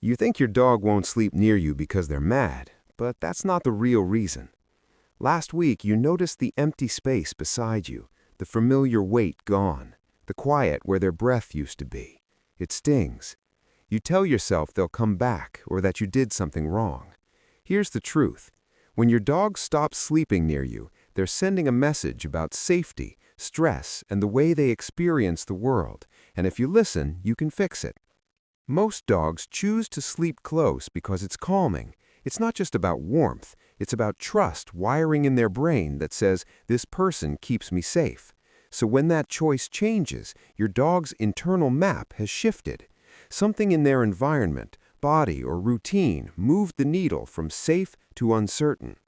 You think your dog won't sleep near you because they're mad, but that's not the real reason. Last week, you noticed the empty space beside you, the familiar weight gone, the quiet where their breath used to be. It stings. You tell yourself they'll come back or that you did something wrong. Here's the truth. When your dog stops sleeping near you, they're sending a message about safety, stress, and the way they experience the world, and if you listen, you can fix it. Most dogs choose to sleep close because it's calming. It's not just about warmth, it's about trust wiring in their brain that says, this person keeps me safe. So when that choice changes, your dog's internal map has shifted. Something in their environment, body, or routine moved the needle from safe to uncertain.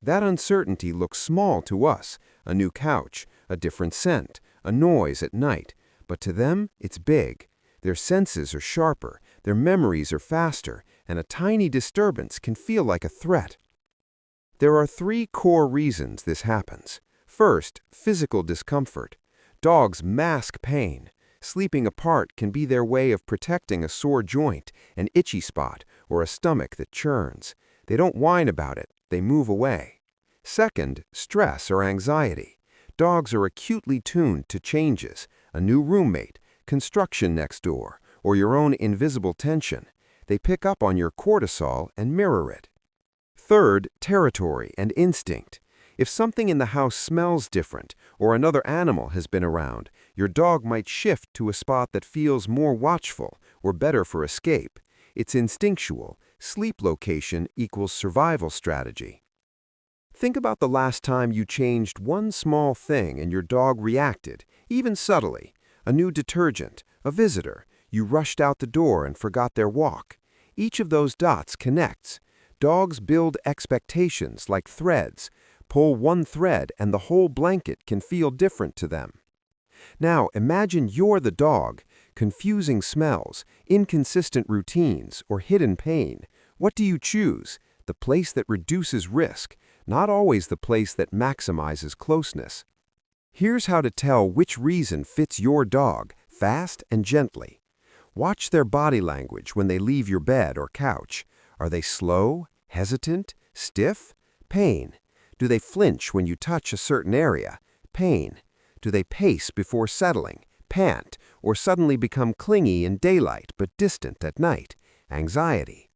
That uncertainty looks small to us, a new couch, a different scent, a noise at night, but to them, it's big. Their senses are sharper, their memories are faster, and a tiny disturbance can feel like a threat. There are three core reasons this happens. First, physical discomfort. Dogs mask pain. Sleeping apart can be their way of protecting a sore joint, an itchy spot, or a stomach that churns. They don't whine about it, they move away. Second, stress or anxiety. Dogs are acutely tuned to changes, a new roommate, construction next door, or your own invisible tension. They pick up on your cortisol and mirror it. Third, territory and instinct. If something in the house smells different or another animal has been around, your dog might shift to a spot that feels more watchful or better for escape. It's instinctual. Sleep location equals survival strategy. Think about the last time you changed one small thing and your dog reacted, even subtly. A new detergent, a visitor, you rushed out the door and forgot their walk. Each of those dots connects. Dogs build expectations like threads. Pull one thread and the whole blanket can feel different to them. Now imagine you're the dog, confusing smells, inconsistent routines, or hidden pain. What do you choose? The place that reduces risk, not always the place that maximizes closeness. Here's how to tell which reason fits your dog, fast and gently. Watch their body language when they leave your bed or couch. Are they slow, hesitant, stiff? Pain. Do they flinch when you touch a certain area? Pain. Do they pace before settling, pant, or suddenly become clingy in daylight but distant at night? Anxiety.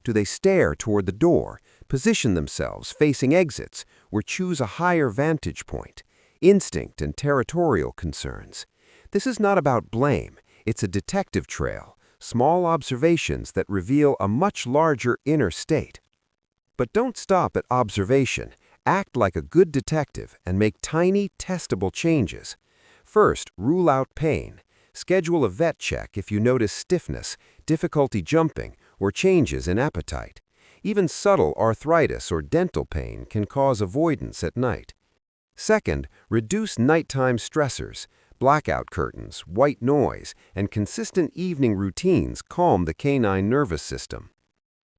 Do they stare toward the door, position themselves facing exits, or choose a higher vantage point? Instinct and territorial concerns. This is not about blame, it's a detective trail, small observations that reveal a much larger inner state. But don't stop at observation. Act like a good detective and make tiny, testable changes. First, rule out pain. Schedule a vet check if you notice stiffness, difficulty jumping, or changes in appetite. Even subtle arthritis or dental pain can cause avoidance at night. Second, reduce nighttime stressors. Blackout curtains, white noise, and consistent evening routines calm the canine nervous system.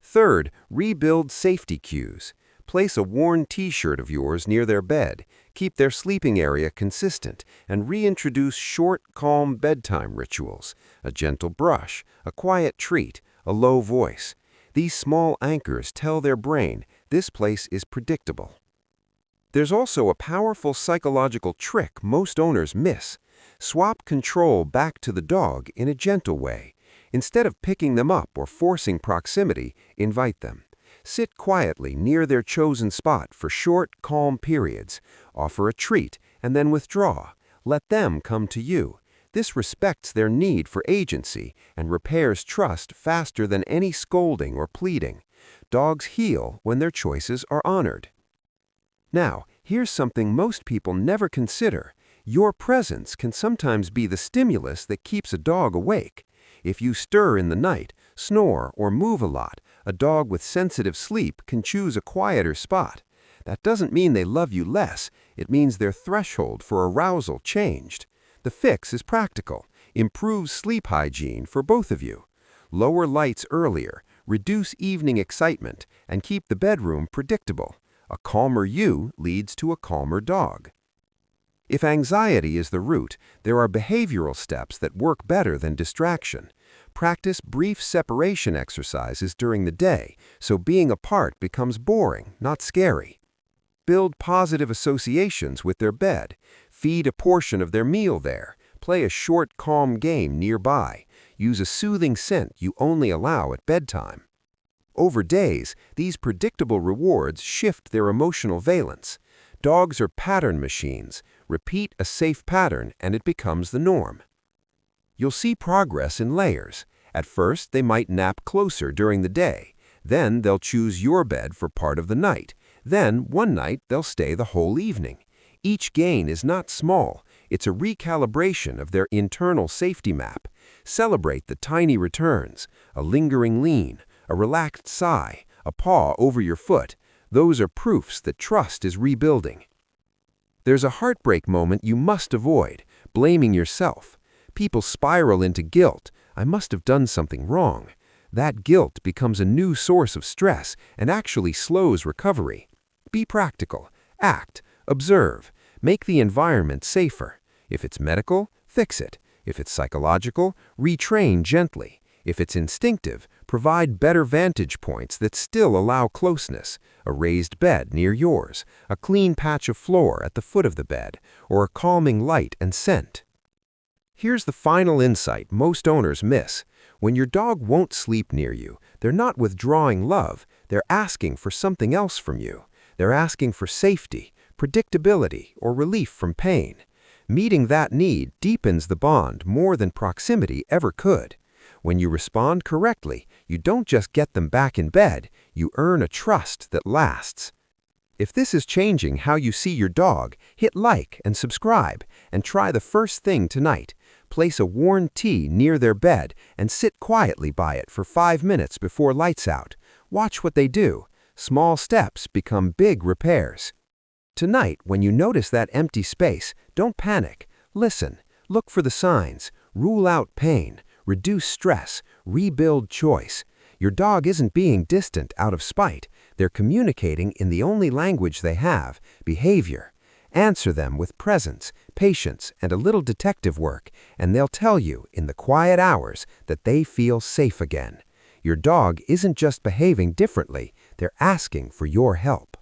Third, rebuild safety cues. Place a worn t-shirt of yours near their bed, keep their sleeping area consistent, and reintroduce short, calm bedtime rituals. A gentle brush, a quiet treat, a low voice. These small anchors tell their brain this place is predictable. There's also a powerful psychological trick most owners miss. Swap control back to the dog in a gentle way. Instead of picking them up or forcing proximity, invite them. Sit quietly near their chosen spot for short, calm periods. Offer a treat and then withdraw. Let them come to you. This respects their need for agency and repairs trust faster than any scolding or pleading. Dogs heal when their choices are honored. Now, here's something most people never consider. Your presence can sometimes be the stimulus that keeps a dog awake. If you stir in the night, snore, or move a lot, a dog with sensitive sleep can choose a quieter spot. That doesn't mean they love you less. It means their threshold for arousal changed. The fix is practical. Improve sleep hygiene for both of you. Lower lights earlier, reduce evening excitement, and keep the bedroom predictable. A calmer you leads to a calmer dog. If anxiety is the root, there are behavioral steps that work better than distraction. Practice brief separation exercises during the day so being apart becomes boring, not scary. Build positive associations with their bed. Feed a portion of their meal there. Play a short, calm game nearby. Use a soothing scent you only allow at bedtime. Over days, these predictable rewards shift their emotional valence. Dogs are pattern machines. Repeat a safe pattern and it becomes the norm. You'll see progress in layers. At first, they might nap closer during the day. Then they'll choose your bed for part of the night. Then, one night, they'll stay the whole evening. Each gain is not small. It's a recalibration of their internal safety map. Celebrate the tiny returns, a lingering lean, a relaxed sigh, a paw over your foot. Those are proofs that trust is rebuilding. There's a heartbreak moment you must avoid, blaming yourself. People spiral into guilt. I must have done something wrong. That guilt becomes a new source of stress and actually slows recovery. Be practical. Act. Observe. Make the environment safer. If it's medical, fix it. If it's psychological, retrain gently. If it's instinctive, provide better vantage points that still allow closeness. A raised bed near yours, a clean patch of floor at the foot of the bed, or a calming light and scent. Here's the final insight most owners miss. When your dog won't sleep near you, they're not withdrawing love, they're asking for something else from you. They're asking for safety, predictability, or relief from pain. Meeting that need deepens the bond more than proximity ever could. When you respond correctly, you don't just get them back in bed, you earn a trust that lasts. If this is changing how you see your dog, hit like and subscribe, and try the first thing tonight. Place a worn tee near their bed and sit quietly by it for 5 minutes before lights out. Watch what they do. Small steps become big repairs. Tonight, when you notice that empty space, don't panic. Listen. Look for the signs. Rule out pain. Reduce stress. Rebuild choice. Your dog isn't being distant out of spite. They're communicating in the only language they have, behavior. Answer them with presence, patience, and a little detective work, and they'll tell you in the quiet hours that they feel safe again. Your dog isn't just behaving differently, they're asking for your help.